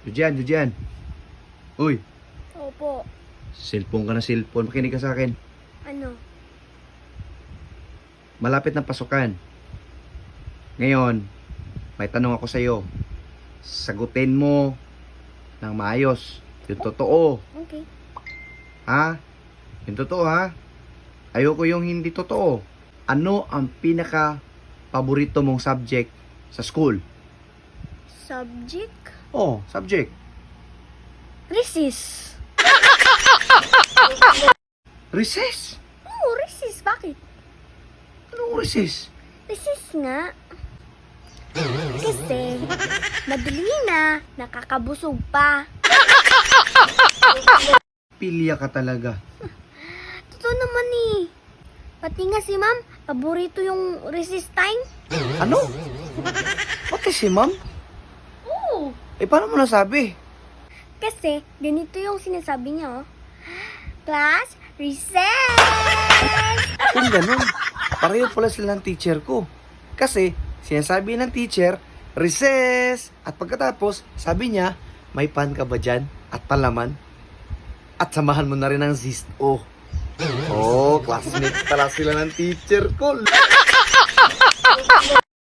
Jujian. Uy, Opo. cellphone ka na cellphone. Makinig ka sa akin. Ano? Malapit ng pasukan. Ngayon, may tanong ako sa'yo. Sagutin mo ng maayos. Yung totoo. Okay. Ha? Yung totoo ha? Ayoko yung hindi totoo. Ano ang pinaka-paborito mong subject sa school? Subject? Oh, subject. Recess. Recess. Oo, recess. Bakit? Anong recess? Recess nga. Kasi, madali na. Nakakabusog pa. Pilya ka talaga. Totoo naman eh. Pati nga si ma'am, paborito yung recess time. Ano? Pati si ma'am? Oo. Eh, paano mo nasabi? Kasi, ganito yung sinasabi niya, oh. Class, recess! Kung ganun, pareho pala sila ng teacher ko. Kasi, sinasabi ng teacher, recess! At pagkatapos, sabi niya, may pan ka ba dyan? At palaman? At samahan mo na rin ng zisto. Oh, classmate pala sila ng teacher ko.